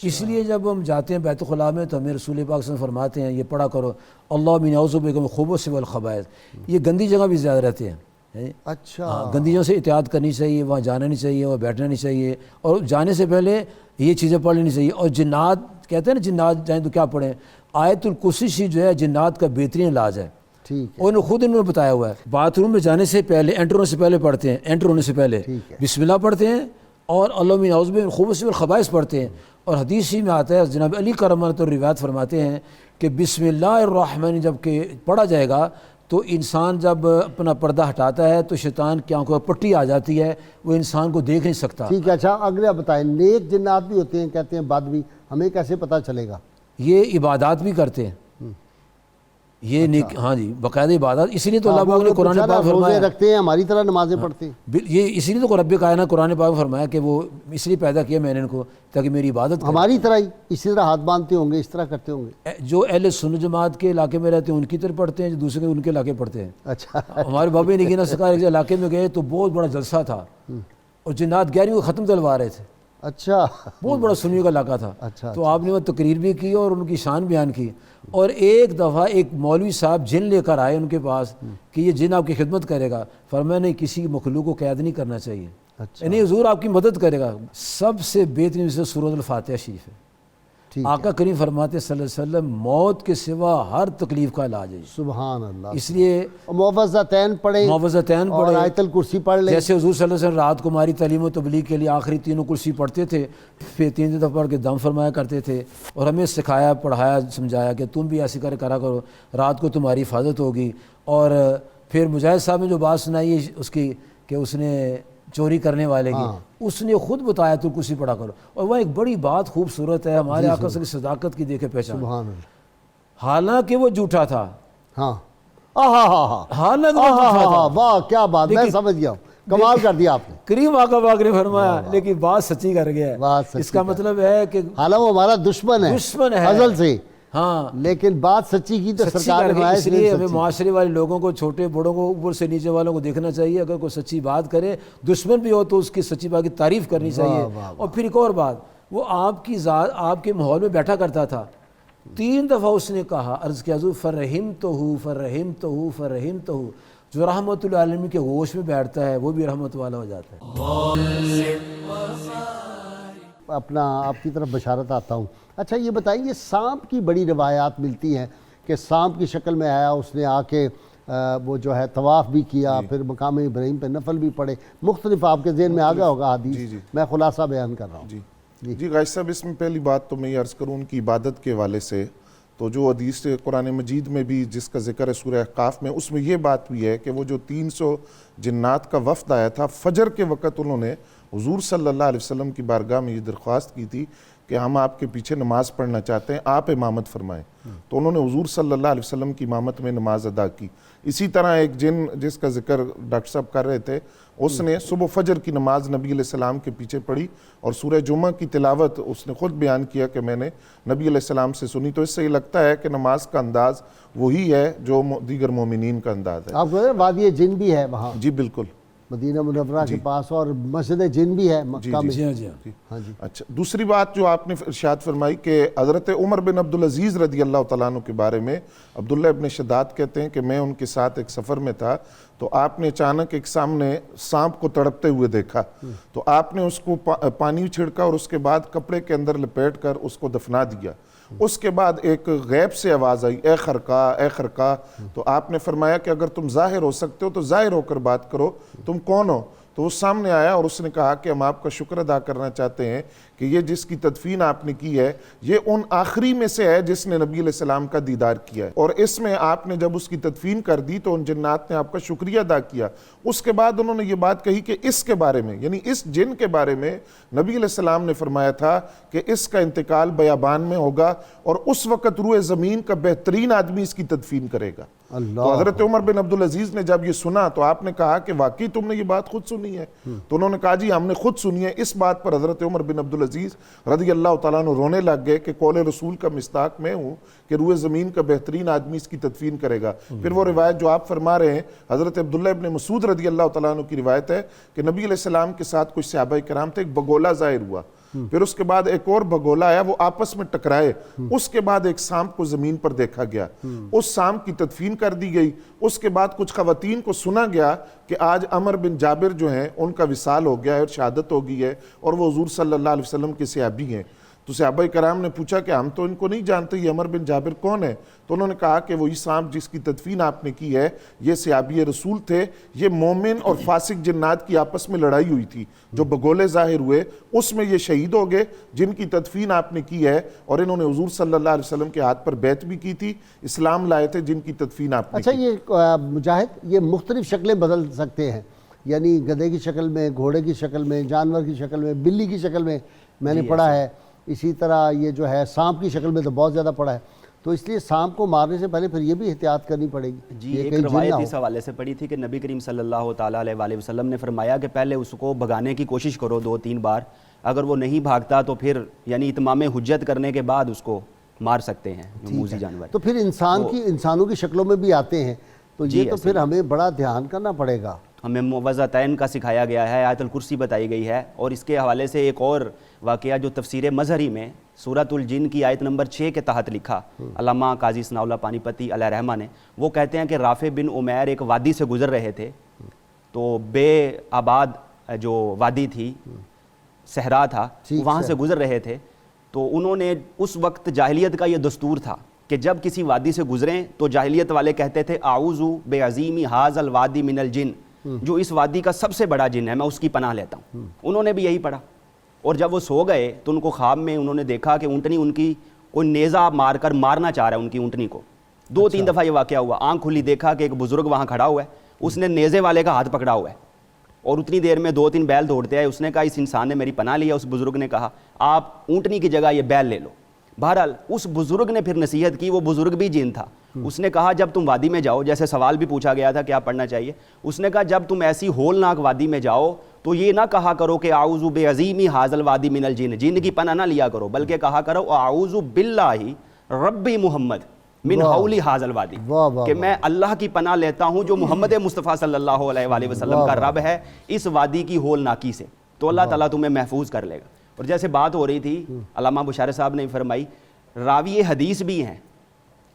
اس لیے جب ہم جاتے ہیں بیت الخلاء میں تو ہمیں رسول پاک صلی اللہ علیہ وسلم فرماتے ہیں یہ پڑھا کرو اللہ من اعوذ بک من الخبث والخبائث۔ یہ گندی جگہ بھی زیادہ رہتے ہیں، اچھا گندی جگہ سے احتیاط کرنی چاہیے، وہاں جانا نہیں چاہیے، وہاں بیٹھنا نہیں چاہیے، اور جانے سے پہلے یہ چیزیں پڑھ لینی چاہیے۔ اور جنات کہتے ہیں نا جنات جائیں تو کیا پڑھیں، آیت الکرسی جو ہے جنات کا بہترین علاج ہے، ٹھیک ہے، اور انہوں نے بتایا ہوا ہے۔ باتھ روم میں جانے سے پہلے، انٹر ہونے سے پہلے پڑھتے ہیں، انٹر ہونے سے پہلے بسم اللہ پڑھتے ہیں اور اللہ من اعوذ بک من الخبث والخبائث پڑھتے ہیں۔ اور حدیث ہی میں آتا ہے، جناب علی کرم اللہ تو روایت فرماتے ہیں کہ بسم اللہ الرحمن جب کہ پڑھا جائے گا تو انسان جب اپنا پردہ ہٹاتا ہے تو شیطان کی آنکھوں پر پٹی آ جاتی ہے، وہ انسان کو دیکھ نہیں سکتا۔ ٹھیک ہے۔ اچھا اگلا بتائیں، نیک جنات بھی ہوتے ہیں کہتے ہیں بد بھی، ہمیں کیسے پتہ چلے گا؟ یہ عبادات بھی کرتے ہیں، یہ نیک، ہاں جی باقاعدہ عبادات، اسی لیے تو اللہ پاک نے قرآن پاک روزے فرمایا، رکھتے ہیں ہماری طرح نمازیں پڑھتے ہیں، یہ اسی لیے تو رب کائنات قرآن پاک میں فرمایا کہ وہ اس لیے پیدا کیا میں نے ان کو تاکہ میری عبادت کریں۔ ہماری طرح ہی اسی طرح ہاتھ باندھتے ہوں گے، اس طرح کرتے ہوں گے۔ جو اہل سنت جماعت کے علاقے میں رہتے ہیں ان کی طرف پڑھتے ہیں، جو دوسرے ان کے علاقے پڑھتے ہیں۔ اچھا ہمارے بابے نگینہ سرکار ایک علاقے میں گئے تو بہت بڑا جلسہ تھا، اور جنات 11ویں کو ختم دلوا رہے تھے، اچھا بہت بڑا سنیوں کا علاقہ تھا۔ اچھا تو آپ نے وہ تقریر بھی کی اور ان کی شان بیان کی، اور ایک دفعہ ایک مولوی صاحب جن لے کر آئے ان کے پاس کہ یہ جن آپ کی خدمت کرے گا، فرمایا نہیں، کسی مخلوق کو قید نہیں کرنا چاہیے، یعنی حضور آپ کی مدد کرے گا۔ سب سے بہترین سے سورۃ الفاتحہ شریف ہے۔ آقا کریم فرماتے صلی اللہ علیہ وسلم موت کے سوا ہر تکلیف کا علاج ہے، سبحان اللہ۔ اس لیے معوذتین پڑھیں، معوذتین اور پڑھیں، آیت الکرسی پڑھ لیں۔ جیسے حضور صلی اللہ علیہ وسلم رات کو ہماری تعلیم و تبلیغ کے لیے آخری تینوں کرسی پڑھتے تھے، پھر 3 دفعہ پڑھ کے دم فرمایا کرتے تھے، اور ہمیں سکھایا، پڑھایا، سمجھایا کہ تم بھی ایسی کرا کرو، رات کو تمہاری حفاظت ہوگی۔ اور پھر مجاہد صاحب نے جو بات سنائی ہے اس کی کہ اس نے چوری کرنے والے کی، اس نے خود بتایا تو کرسی پڑھا کرو، اور وہ ایک بڑی بات خوبصورت ہے، ہمارے آقا صلی اللہ علیہ وسلم کی صداقت کی دیکھے پہچان، سبحان اللہ۔ حالانکہ وہ جھوٹا تھا، ہاں ہاں حالانکہ وہ جھوٹا تھا، واہ کیا بات، میں سمجھ گیا ہوں، کمال کر دیا آپ نے۔ کریم آقا پاک نے فرمایا، لیکن بات سچی کر گیا بات ہے۔ سچی اس کا مطلب ہے کہ حالانکہ وہ ہمارا دشمن ہے ازل سے، ہاں لیکن بات سچی کی تو سچی سرکار کر نے کے، فرمایا اس لیے ہمیں معاشرے والے لوگوں کو، چھوٹے بڑوں کو، اوپر سے نیچے والوں کو دیکھنا چاہیے، اگر کوئی سچی بات کرے دشمن بھی ہو تو اس کی سچی بات کی تعریف کرنی چاہیے۔ اور پھر ایک اور بات، وہ آپ کی ذات، آپ کے ماحول میں بیٹھا کرتا تھا، 3 دفعہ اس نے کہا، عرض کیا حضور فرحمتہ، جو رحمت العالمین کے گوش میں بیٹھتا ہے وہ بھی رحمت والا ہو جاتا ہے۔ اپنا آپ کی طرف بشارت آتا ہوں۔ اچھا یہ بتائیں، یہ سانپ کی بڑی روایات ملتی ہیں کہ سانپ کی شکل میں آیا، اس نے آ کے وہ جو ہے طواف بھی کیا، پھر مقام ابراہیم پہ نفل بھی پڑھے، مختلف آپ کے ذہن میں آ گیا ہوگا حدیث، میں خلاصہ بیان کر رہا ہوں۔ جی غازی صاحب، اس میں پہلی بات تو میں یہ عرض کروں ان کی عبادت کے حوالے سے، تو جو حدیث قرآن مجید میں بھی جس کا ذکر ہے سورہ احقاف میں، اس میں یہ بات بھی ہے کہ وہ جو 300 جنات کا وفد آیا تھا، فجر کے وقت انہوں نے حضور صلی اللہ علیہ وسلم کی بارگاہ میں یہ درخواست کی تھی کہ ہم آپ کے پیچھے نماز پڑھنا چاہتے ہیں، آپ امامت فرمائیں، تو انہوں نے حضور صلی اللہ علیہ وسلم کی امامت میں نماز ادا کی۔ اسی طرح ایک جن جس کا ذکر ڈاکٹر صاحب کر رہے تھے، اس نے صبح فجر کی نماز نبی علیہ السلام کے پیچھے پڑھی، اور سورہ جمعہ کی تلاوت اس نے خود بیان کیا کہ میں نے نبی علیہ السلام سے سنی۔ تو اس سے یہ لگتا ہے کہ نماز کا انداز وہی ہے جو دیگر مومنین کا انداز ہے۔ آپ کو وادی جن بھی ہے وہاں جی بالکل، مدینہ منورہ کے پاس، اور مسجد جن بھی ہے مکہ میں۔ ہاں جی۔ اچھا، دوسری بات جو آپ نے ارشاد فرمائی کہ حضرت عمر بن عبدالعزیز رضی اللہ تعالیٰ عنہ کے بارے میں، عبداللہ ابن شداد کہتے ہیں کہ میں ان کے ساتھ ایک سفر میں تھا، تو آپ نے اچانک ایک سامنے سانپ کو تڑپتے ہوئے دیکھا، تو آپ نے اس کو پانی چھڑکا اور اس کے بعد کپڑے کے اندر لپیٹ کر اس کو دفنا دیا۔ اس کے بعد ایک غیب سے آواز آئی، اے خرقہ، اے خرقہ، تو آپ نے فرمایا کہ اگر تم ظاہر ہو سکتے ہو تو ظاہر ہو کر بات کرو، تم کون ہو؟ تو وہ سامنے آیا اور اس نے کہا کہ ہم آپ کا شکر ادا کرنا چاہتے ہیں کہ یہ جس کی تدفین آپ نے کی ہے یہ ان آخری میں سے ہے جس نے نبی علیہ السلام کا دیدار کیا ہے، اور اس میں آپ نے جب اس کی تدفین کر دی تو ان جنات نے آپ کا شکریہ ادا کیا۔ اس کے بعد انہوں نے یہ بات کہی کہ اس کے بارے میں، یعنی اس جن کے بارے میں نبی علیہ السلام نے فرمایا تھا کہ اس کا انتقال بیابان میں ہوگا، اور اس وقت روح زمین کا بہترین آدمی اس کی تدفین کرے گا۔ تو حضرت عمر بن عبد العزیز نے جب یہ سنا تو آپ نے کہا کہ واقعی تم نے یہ بات خود سنی ہے؟ تو انہوں نے کہا جی ہم نے خود سنی ہے۔ اس بات پر حضرت عمر بن عبد العزیز رضی اللہ تعالیٰ عنہ رونے لگ گئے کہ قول رسول کا مصداق میں ہوں کہ روئے زمین کا بہترین آدمی اس کی تدفین کرے گا۔ پھر وہ روایت جو آپ فرما رہے ہیں حضرت عبداللہ ابن مسعود رضی اللہ تعالیٰ عنہ کی روایت ہے کہ نبی علیہ السلام کے ساتھ کچھ صحابہ کرام تھے، ایک بگولا ظاہر ہوا، پھر اس کے بعد ایک اور بگولا آیا، وہ آپس میں ٹکرائے، اس کے بعد ایک سانپ کو زمین پر دیکھا گیا، اس سانپ کی تدفین کر دی گئی۔ اس کے بعد کچھ خواتین کو سنا گیا کہ آج عمر بن جابر جو ہیں ان کا وصال ہو گیا ہے اور شہادت ہو گئی ہے اور وہ حضور صلی اللہ علیہ وسلم کے صحابی ہیں۔ تو صحابہ کرام نے پوچھا کہ ہم تو ان کو نہیں جانتے، یہ عمر بن جابر کون ہے؟ تو انہوں نے کہا کہ وہی سانپ جس کی تدفین آپ نے کی ہے، یہ صحابی رسول تھے، یہ مومن اور فاسق جنات کی آپس میں لڑائی ہوئی تھی، جو بگولے ظاہر ہوئے اس میں یہ شہید ہو گئے، جن کی تدفین آپ نے کی ہے، اور انہوں نے حضور صلی اللہ علیہ وسلم کے ہاتھ پر بیعت بھی کی تھی، اسلام لائے تھے، جن کی تدفین آپ نے کی۔ اچھا یہ مجاہد یہ مختلف شکلیں بدل سکتے ہیں، یعنی گدھے کی شکل میں، گھوڑے کی شکل میں، جانور کی شکل میں، بلی کی شکل میں میں نے پڑھا ہے، اسی طرح یہ جو ہے سانپ کی شکل میں تو بہت زیادہ پڑا ہے، تو اس لیے سانپ کو مارنے سے پہلے پھر یہ بھی احتیاط کرنی پڑے گی۔ جی ایک روایت اس حوالے سے پڑھی تھی کہ نبی کریم صلی اللہ تعالیٰ علیہ وآلہ وسلم نے فرمایا کہ پہلے اس کو بھگانے کی کوشش کرو 2-3 بار، اگر وہ نہیں بھاگتا تو پھر یعنی اتمام حجت کرنے کے بعد اس کو مار سکتے ہیں موذی جانور۔ تو پھر انسانوں کی شکلوں میں بھی آتے ہیں، تو یہ تو پھر ہمیں بڑا دھیان کرنا پڑے گا۔ ہمیں موعظتین کا سکھایا گیا ہے، آیت الکرسی بتائی گئی ہے، اور اس کے حوالے سے ایک اور واقعہ جو تفسیر مظہری میں سورۃ الجن کی آیت نمبر 6 کے تحت لکھا علامہ قاضی ثناء اللہ پانی پتی علیہ رحمہ نے، وہ کہتے ہیں کہ رافع بن عمیر ایک وادی سے گزر رہے تھے، تو بے آباد جو وادی تھی، صحرا تھا، وہاں سے گزر رہے تھے، تو انہوں نے اس وقت جاہلیت کا یہ دستور تھا کہ جب کسی وادی سے گزریں تو جاہلیت والے کہتے تھے اعوذ بعظیم ھذا الوادی من الجن، جو اس وادی کا سب سے بڑا جن ہے میں اس کی پناہ لیتا ہوں۔ انہوں نے بھی یہی پڑھا، اور جب وہ سو گئے تو ان کو خواب میں انہوں نے دیکھا کہ اونٹنی ان کی کوئی نیزہ مار کر مارنا چاہ رہا ہے ان کی اونٹنی کو۔ 2-3 دفعہ یہ واقعہ ہوا، آنکھ کھلی دیکھا کہ ایک بزرگ وہاں کھڑا ہوا ہے، اس نے نیزے والے کا ہاتھ پکڑا ہوا ہے، اور اتنی دیر میں 2-3 بیل دوڑتے آئے، اس نے کہا اس انسان نے میری پناہ لیا، اس بزرگ نے کہا آپ اونٹنی کی جگہ یہ بیل لے لو۔ بہرحال اس بزرگ نے پھر نصیحت کی، وہ بزرگ بھی جن تھا، اس نے کہا جب تم وادی میں جاؤ، جیسے سوال بھی پوچھا گیا تھا کیا پڑھنا چاہیے، اس نے کہا جب تم ایسی ہولناک وادی میں جاؤ تو یہ نہ کہا کرو کہ اعوذ بعظیم ھذا الوادی من الجن، جن کی پناہ نہ لیا کرو، بلکہ کہا کرو اعوذ باللہ ربی محمد من حول ھذا الوادی، کہ میں اللہ کی پناہ لیتا ہوں جو محمد مصطفیٰ صلی اللہ علیہ وآلہ وسلم کا رب ہے اس وادی کی ہولناکی سے، تو اللہ تعالیٰ تمہیں محفوظ کر لے گا۔ اور جیسے بات ہو رہی تھی علامہ بشارہ صاحب نے فرمائی، راوی حدیث بھی ہیں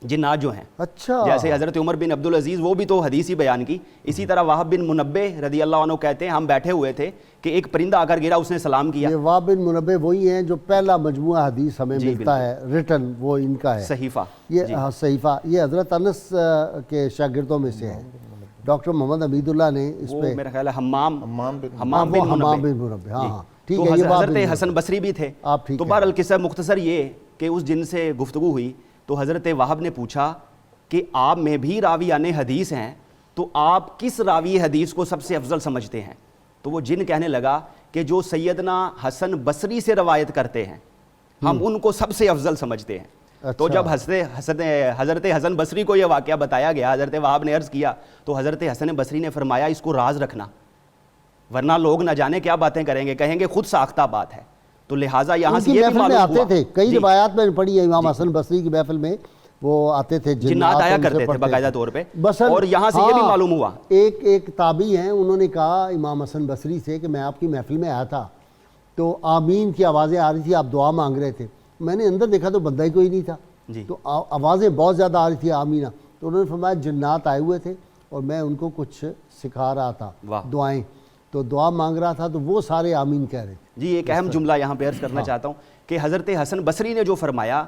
جنات جو ہیں، اچھا جیسے حضرت عمر بن عبد العزیز وہ بھی تو حدیث ہی بیان کی، اسی طرح وہب بن منبہ رضی اللہ عنہ کہتے ہیں ہم بیٹھے ہوئے تھے کہ ایک پرندہ آ کر گرا، اس نے سلام کیا۔ یہ وہب بن منبہ وہی ہیں جو پہلا مجموعہ حدیث ہمیں ملتا ہے ریٹن، وہ ان کا ہے صحیفہ، یہ صحیفہ، یہ حضرت انس کے شاگردوں میں سے ہے۔ ڈاکٹر محمد حمید اللہ نے اس پہ میرا خیال ہے حمام بن منبہ، ہاں ٹھیک تو ہے، یہ حضرت حسن بصری بھی تھے۔ تو بہرحال قصہ مختصر یہ کہ اس جن سے گفتگو ہوئی تو حضرت وہب نے پوچھا کہ آپ میں بھی راویان حدیث ہیں، تو آپ کس راوی حدیث کو سب سے افضل سمجھتے ہیں؟ تو وہ جن کہنے لگا کہ جو سیدنا حسن بصری سے روایت کرتے ہیں ہم ان کو سب سے افضل سمجھتے ہیں۔ تو جب حضرت حسن بصری کو یہ واقعہ بتایا گیا، حضرت وہب نے عرض کیا تو حضرت حسن بصری نے فرمایا اس کو راز رکھنا، ورنہ لوگ نہ جانے کیا باتیں کریں گے، کہیں گے خود ساختہ بات ہے۔ تو لہٰذا یہاں سے یہ بھی معلوم ہوا، آتے تھے کئی روایات میں پڑھی ہے، امام حسن بصری کی محفل میں وہ آتے تھے، جنات آیا کرتے تھے باقاعدہ طور پہ، اور یہاں سے یہ بھی معلوم ہوا ایک تابعی ہیں انہوں نے کہا امام حسن بصری سے کہ میں آپ کی محفل میں آیا تھا تو آمین کی آوازیں آ رہی تھی، آپ دعا مانگ رہے تھے، میں نے اندر دیکھا تو بندہ ہی کوئی نہیں تھا، تو آوازیں بہت زیادہ آ رہی تھی آمینہ، تو انہوں نے فرمایا جنات آئے ہوئے تھے اور میں ان کو کچھ سکھا رہا تھا دعائیں، تو دعا مانگ رہا تھا تو وہ سارے آمین کہہ رہے تھے۔ جی ایک اہم جملہ یہاں پہ عرض کرنا چاہتا ہوں کہ حضرت حسن بصری نے جو فرمایا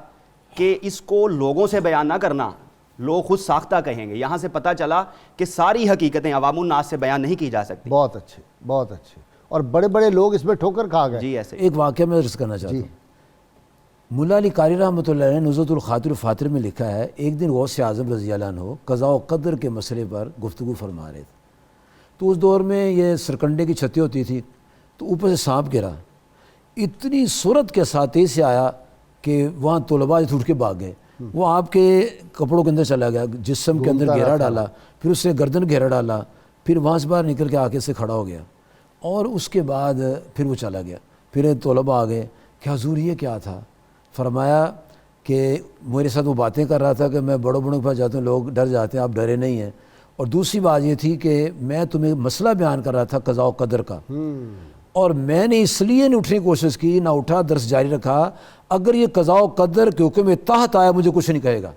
کہ اس کو لوگوں سے بیان نہ کرنا، لوگ خود ساختہ کہیں گے، یہاں سے پتہ چلا کہ ساری حقیقتیں عوام الناس سے بیان نہیں کی جا سکتی۔ بہت اچھے، بہت اچھے، اور بڑے بڑے لوگ اس میں ٹھوکر کھا گئے۔ جی ایسے ایک واقعہ میں عرض کرنا چاہتا ہوں، ملا علی قاری رحمۃ اللہ علیہ نے نزہۃ الخاطر الفاتر میں لکھا ہے، ایک دن غوث اعظم رضی اللہ عنہ قضاء و قدر کے مسئلے پر گفتگو فرما رہے تھے، تو اس دور میں یہ سرکنڈے کی چھتیں ہوتی تھی، تو اوپر سے سانپ گرا، اتنی صورت کے ساتھ تیز سے آیا کہ وہاں طلباء اٹھ کے بھاگ گئے، وہ آپ کے کپڑوں کے اندر چلا گیا, جسم کے اندر گھیرا ڈالا, پھر اس سے گردن گھیرا ڈالا, پھر وہاں سے باہر نکل کے آ کے سے کھڑا ہو گیا, اور اس کے بعد پھر وہ چلا گیا. پھر طلباء آ گئے کہ حضور یہ کیا تھا؟ فرمایا کہ میرے ساتھ وہ باتیں کر رہا تھا کہ میں بڑوں کے پاس جاتا ہوں, لوگ ڈر جاتے ہیں, آپ ڈرے نہیں ہیں. اور دوسری بات یہ تھی کہ میں تمہیں مسئلہ بیان کر رہا تھا قضاء و قدر کا, اور میں نے اس لیے نہیں اٹھنے کی کوشش کی, نہ اٹھا, درس جاری رکھا. اگر یہ قضاء و قدر کے حکم میں تحت آیا مجھے کچھ نہیں کہے گا.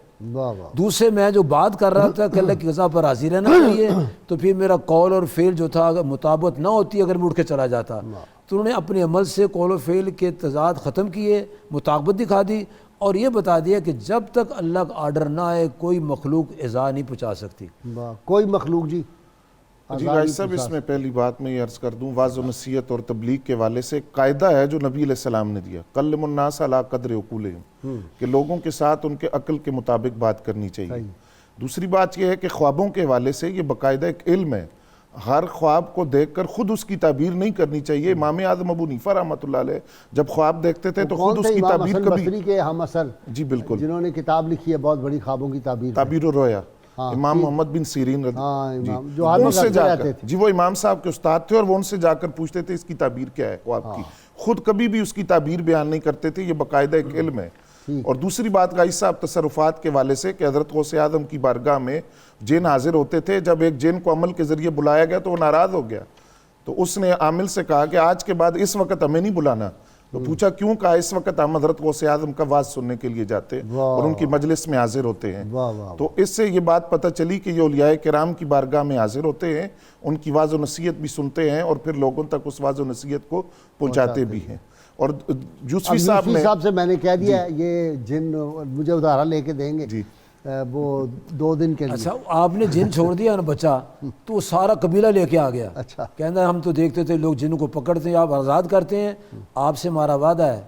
دوسرے میں جو بات کر رہا تھا کہ اللہ کی قضا پر راضی رہنا چاہیے, تو پھر میرا قول اور فعل جو تھا اگر مطابقت نہ ہوتی, اگر میں اٹھ کے چلا جاتا, تو انہوں نے اپنے عمل سے قول و فعل کے تضاد ختم کیے, مطابقت دکھا دی, اور یہ بتا دیا کہ جب تک اللہ کا آرڈر نہ آئے کوئی مخلوق ایذا نہیں پہنچا سکتی. کوئی مخلوق جی غازی صاحب, اس میں پہلی بات میں یہ عرض کر دوں, واضح نصیحت اور تبلیغ کے والے سے قاعدہ ہے جو نبی علیہ السلام نے دیا, کلم الناس علی قدر عقولہم, کہ لوگوں کے ساتھ ان کے عقل کے مطابق بات کرنی چاہیے. دوسری بات یہ ہے کہ خوابوں کے حوالے سے یہ باقاعدہ ایک علم ہے, ہر خواب کو دیکھ کر خود اس کی تعبیر نہیں کرنی چاہیے. امام اعظم ابو حنیفہ رحمۃ اللہ علیہ جب خواب دیکھتے تھے تو خود اس کی تعبیر کبھی, کے ہم اثر, جی بالکل, جنہوں نے کتاب لکھی ہے بہت بڑی خوابوں کی تعبیر و رویا, امام محمد بن سیرین جو ان سے جا کر, جی وہ امام صاحب کے استاد تھے, اور وہ ان سے جا کر پوچھتے تھے اس کی تعبیر کیا ہے خواب کی, خود کبھی بھی اس کی تعبیر بیان نہیں کرتے تھے. یہ باقاعدہ ایک علم ہے. اور دوسری بات غازی صاحب تصرفات کے والے سے, کہ حضرت غوث اعظم کی بارگاہ میں جن حاضر ہوتے تھے, جب ایک جن کو عمل کے ذریعے بلایا گیا تو وہ ناراض ہو گیا, تو اس نے عامل سے کہا کہ آج کے بعد اس وقت ہمیں نہیں بلانا. تو پوچھا کیوں؟ کہا اس وقت ہم حضرت غوث اعظم کا واعظ سننے کے لیے جاتے اور ان کی مجلس میں حاضر ہوتے ہیں. تو اس سے یہ بات پتہ چلی کہ یہ اولیاء کرام کی بارگاہ میں حاضر ہوتے ہیں, ان کی واعظ و نصیحت بھی سنتے ہیں, اور پھر لوگوں تک اس واعظ و نصیحت کو پہنچاتے بھی ہیں. اور یوسفی صاحب سے میں نے کہہ دیا یہ جن مجھے ادھارہ لے کے دیں گے, وہ 2 دن کے لیے. اچھا, آپ نے جن چھوڑ دیا نا بچہ, تو وہ سارا قبیلہ لے کے آ گیا. اچھا, کہنا ہے ہم تو دیکھتے تھے لوگ جن کو پکڑتے ہیں, آپ آزاد کرتے ہیں, آپ سے ہمارا وعدہ ہے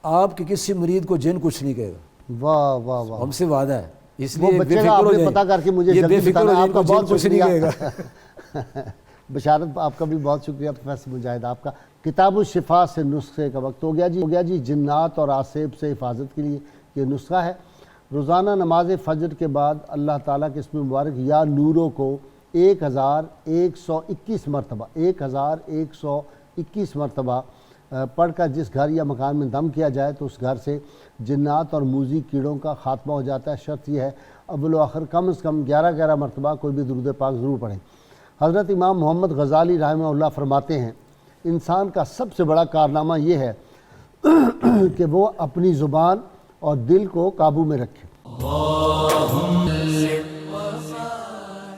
آپ کے کسی مرید کو جن کچھ نہیں کہے گا. واہ واہ واہ, ہم سے وعدہ ہے, اس وہ لیے بچے کا آپ نے پتہ کر کے مجھے جلدی بتانا, آپ کا بہت کچھ نہیں کہے گا. بشارت آپ کا بھی بہت شکریہ پروفیسر مجاہد. آپ کا کتاب الشفا سے نسخے کا وقت ہو گیا جی. جنات اور آصیب سے حفاظت کے لیے یہ نسخہ ہے. روزانہ نماز فجر کے بعد اللہ تعالیٰ کے اسم مبارک یا نوروں کو 1121 مرتبہ پڑھ کر جس گھر یا مکان میں دم کیا جائے تو اس گھر سے جنات اور موذی کیڑوں کا خاتمہ ہو جاتا ہے. شرط یہ ہے اول و آخر کم از کم 11 مرتبہ کوئی بھی درود پاک ضرور پڑھیں. حضرت امام محمد غزالی رحمہ اللہ فرماتے ہیں, انسان کا سب سے بڑا کارنامہ یہ ہے کہ وہ اپنی زبان اور دل کو قابو میں رکھے.